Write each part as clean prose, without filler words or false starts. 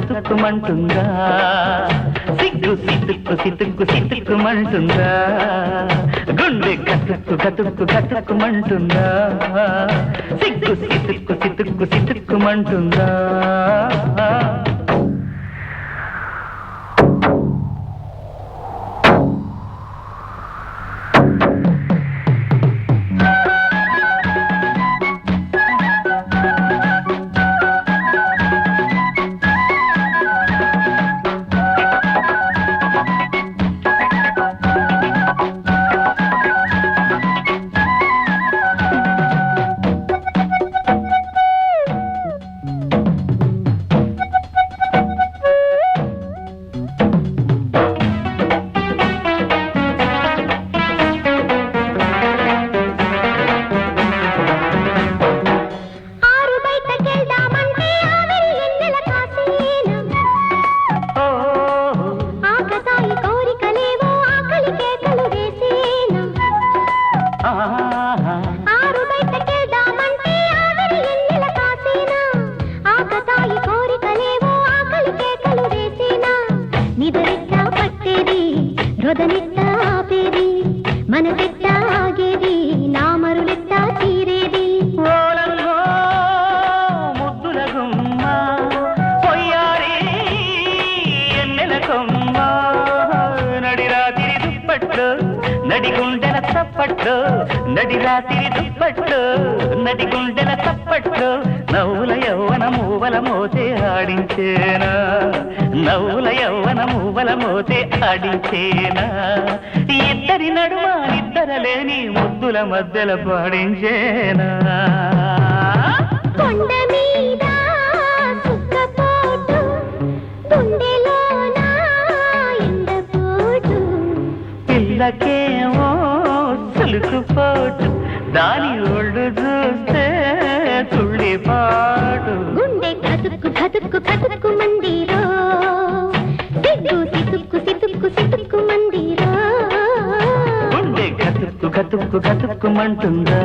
సితుక్కుమంటుందా సిగ్గు సితుక్కు సితుక్కు సితుక్కుమంటుందా గుండె గతుక్కు గతుక్కు గతుక్కుమంటుందా సిగ్గు సితుక్కు సితుక్కు సితుక్కుమంటుందా నడిగుండెల చప్పట్లు నడిరాత్రి దుప్పట్లు నడిగుండెల చప్పట్లు నవ్వుల యవ్వన మూవల మోతే ఆడించేనా నవ్వుల యవ్వన మూవల మోతే ఆడించేనా ఇద్దరి నడుమ ఇద్దరలేని ముద్దుల మధ్యల పాడించేనా కొండ మీద సుక్కపోటు గుండెలోన ఎండపోటు పిల్లకేమో సులుకుపోటు దాని ఒళ్ళు చూస్తే తుళ్ళిపాటు గుండె కతుక్కు కతుక్కు కతుక్కు మందిరో సిగ్గు సితుక్కు సితుక్కు సితుక్కు మందిరో గుండె గతుక్కు గతుక్కు గతుక్కుమంటుందా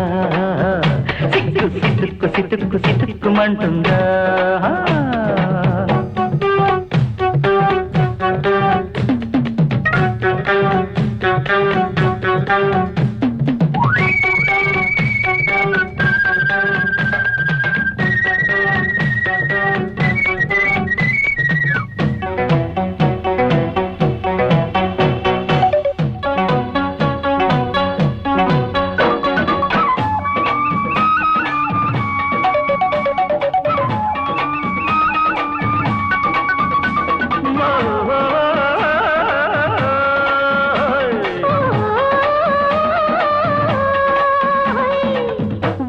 సిగ్గు సితుక్కు సితుక్కు సితుక్కుమంటుందా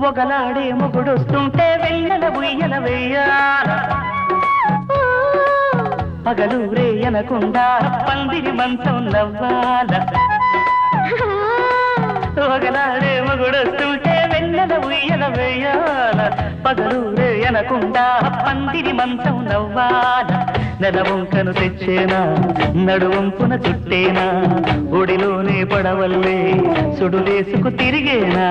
ఒకలాడే మొగుడొస్తుంటే వెన్నెల ఉయ్యల వెయ్యాల పగలు రేయనకుండా పందిరి మంచం నవ్వాల ఒకలాడే మొగుడొస్తుంటే వెన్నెల ఉయ్యల వెయ్యాల పగలు రేయనకుండా పందిరి మంచం నవ్వాల నెలవంకను తెచ్చేనా నడువంపున చుట్టేనా ఒడిలోనే పడవల్లే సుడులేసుకు తిరిగేనా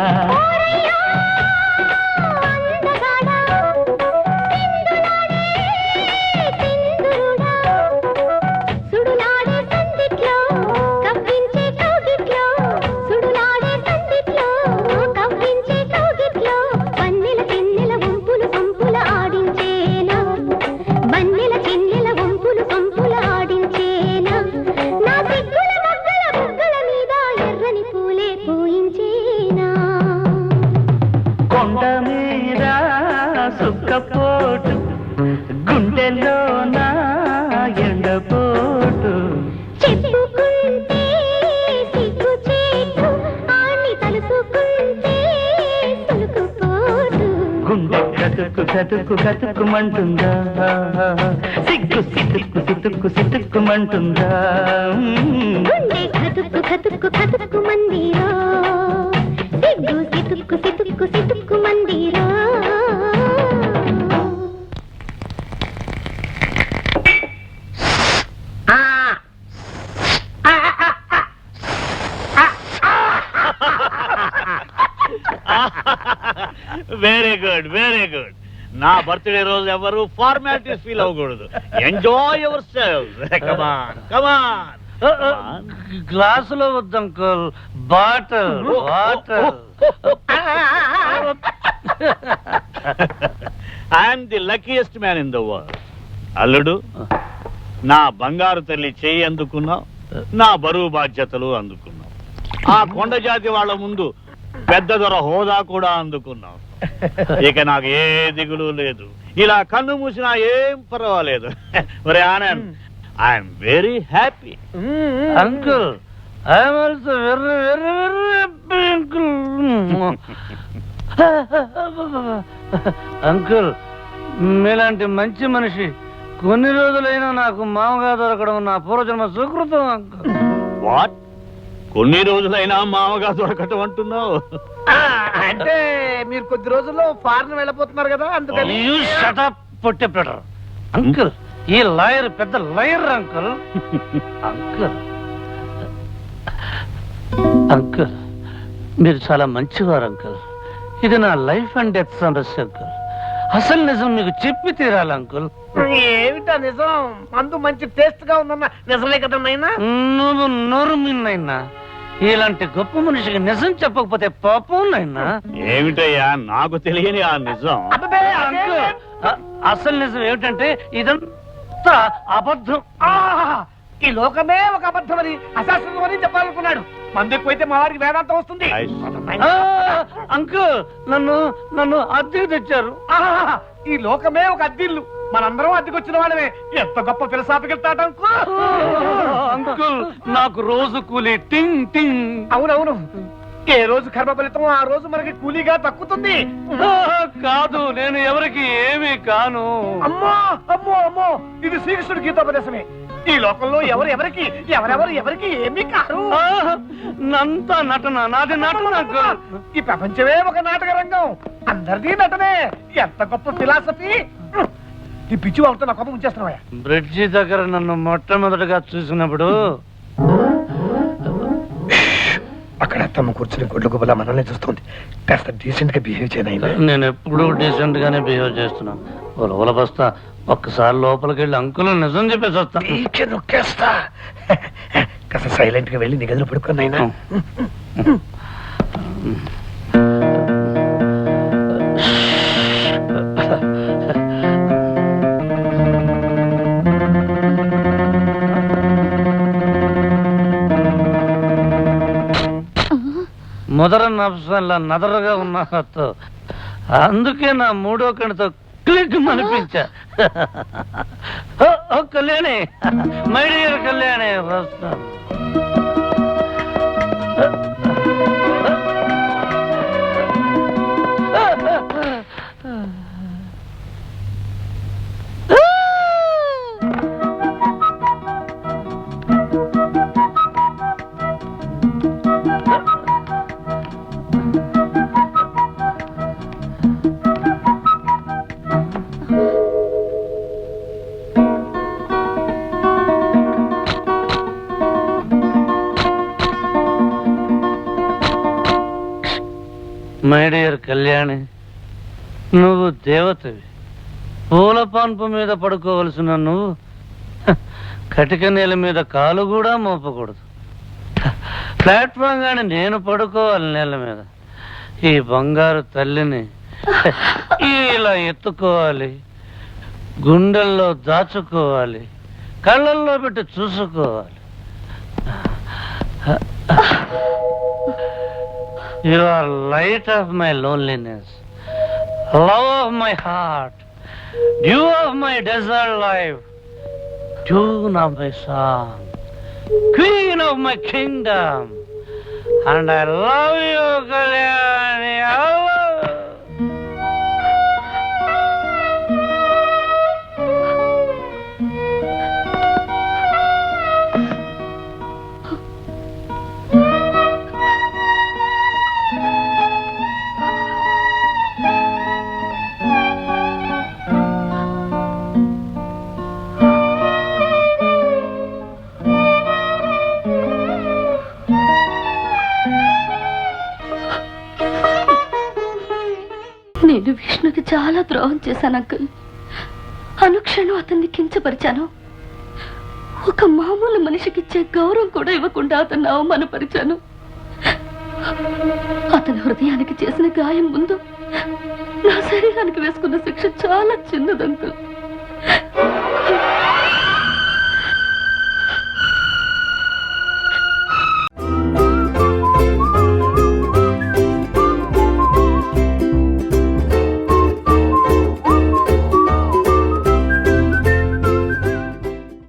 గుండెల్లో నా ఎండపోటు చెప్పుకుంటే సిగ్గు చేటు ఆని తలుసుకుంటే సులుకుపోటు గుండె కతుక్కు కతుక్కు కతుక్కుమంటుందా సిగ్గు సితుక్కు సితుక్కు సితుక్కుమంటుందా గుండె కతుక్కు కతుక్కు కతుక్కు మందిరో సిగ్గు సితుక్కు సితుక్కు సితుక్కు మందిరో వెరీ గుడ్ వెరీ గుడ్. నా బర్త్డే రోజు ఎవరు ఫార్మాలిటీస్ ఫీల్ అవ్వకూడదు. Enjoy yourself. Come on come on. గ్లాసులో వద్దు uncle, bottle water. I'm the luckiest man in the world. అల్లుడు, నా బంగారు తల్లి చేయి అందుకున్నావు, నా బరువు బాధ్యతలు అందుకున్నావు. ఆ కొండ జాతి వాళ్ళ ముందు పెద్ద దొర హోదా కూడా అందుకున్నావు. ఇక నాకు ఏ దిగులు లేదు. ఇలా కన్ను మూసినా ఏం పర్వాలేదు. మరి Anand, I'm very happy. Uncle, I'm also very very very happy uncle. Uncle, మీలాంటి మంచి మనిషి కొన్ని రోజులైనా నాకు మామగా దొరకడం నా పూర్వజన్మ సుకృతం అంకుల్. వాట్? కొన్ని రోజులైనా మామగా దొరకటం అంటున్నావు? అంటే మీరు కొద్ది రోజుల్లో ఫారెన్ వెళ్ళిపోతున్నారు కదా, అందుకని. You shut up, పొట్టె బ్రదర్. అంకుల్, ఈ లాయర్ పెద్ద లాయర్ అంకుల్. అంకుల్ అంకుల్ మీరు చాలా మంచివారు అంకుల్. ఇది నా లైఫ్ అండ్ డెత్ సమస్య అంకుల్. అసలు నిజం మీకు చెప్పి తీరాలి అంకుల్. ఏమిటా నిజం? మందు మంచి టేస్ట్ గా ఉందన్న నిజమే కదా నాయనా? నువ్వు నోరు మిన్నైనా ఇలాంటి గొప్ప మనిషికి నిజం చెప్పకపోతే పాపం నైనా. ఏమిటయ్యా నాకు తెలియని ఆ నిజం? అంకుల్, అసలు నిజం ఏమిటంటే ఇదంతా అబద్ధం. ఈ లోకమే ఒక అబద్ధమని అశాస్త్రమని చెప్పాలనుకున్నాడు. మందు ఎక్కువైతే మా వారికి వేదాంతం వస్తుంది. అంకుల్, నన్ను నన్ను అద్దెకు తెచ్చారు. ఈ లోకమే ఒక అద్దిల్లు, మనందరం అద్దెకొచ్చిన వాళ్ళమే. ఎంత గొప్ప ఫిలసాఫికల్ థాట్ అంకుల్, నాకు రోజు కూలి టింగ్ టింగ్. అవునవును, ఏ రోజు కర్మ ఫలితం ఆ రోజు మనకి కూలీగా దక్కుతుంది. కాదు, నేను ఎవరికి ఏమీ కాను. అమ్మో అమ్మో అమ్మో, ఇది శ్రీకృష్ణుడి గీతోపదేశమే. ఈ లోకంలో ఎవరెవరికి ఎవరెవరికి ఏమీ కారు. నంతా నటన, నాది నటన అంకుల్. ఈ ప్రపంచమే ఒక నాటక రంగం, అందరిది నటనే. ఎంత గొప్ప ఫిలాసఫీ. ఈ పిచ్చి వాళ్ళతో నా కోపం ఉంచేస్తున్నావా? బ్రిడ్జి దగ్గర నన్ను మొట్టమొదటిగా చూసినప్పుడు అక్కడ తమ కూర్చుని గొడ్ల గుబల మనల్ని చూస్తుంది. కాస్త డీసెంట్ గా బిహేవ్ చేయను. నేను ఎప్పుడూ డీసెంట్ గానే బిహేవ్ చేస్తున్నాను. ఓల బస్తా ఒక్కసారి లోపలికి వెళ్ళి అంకుల్ నిజం చెప్పేసి వస్తా. నొక్కేస్తా. కాస్త సైలెంట్ గా వెళ్ళి నీ గదిలో పడుకున్నాయినా. మొదర నఫ్సల్లా నదరగా ఉన్న హత్తు, అందుకే నా మూడో కణితో క్లిక్ అనిపించా. కళ్యాణి, మై డియర్ కళ్యాణి, వస్తాను. మై డియర్ కళ్యాణి, నువ్వు దేవతవి. పూల పాన్పు మీద పడుకోవలసిన నువ్వు కటిక నేల మీద కాలు కూడా మోపకూడదు. ప్లాట్ఫామ్ గాని నేను పడుకోవాలి నేల మీద. ఈ బంగారు తల్లిని ఇలా ఎత్తుకోవాలి, గుండెల్లో దాచుకోవాలి, కళ్ళల్లో పెట్టి చూసుకోవాలి. You are light of my loneliness, love of my heart, dew of my desert life, tune of my song, queen of my kingdom, and I love you, Kalyani. I love you. నేను విష్ణుకి చాలా ద్రోహం చేశాను uncle. అనుక్షణం అతన్ని కించపరిచాను. ఒక మామూలు మనిషికిచ్చే గౌరవం కూడా ఇవ్వకుండా అతన్ని అవమానపరిచాను. అతని హృదయానికి చేసిన గాయం ముందు నా శరీరానికి వేసుకున్న శిక్ష చాలా చిన్నది అంకుల్.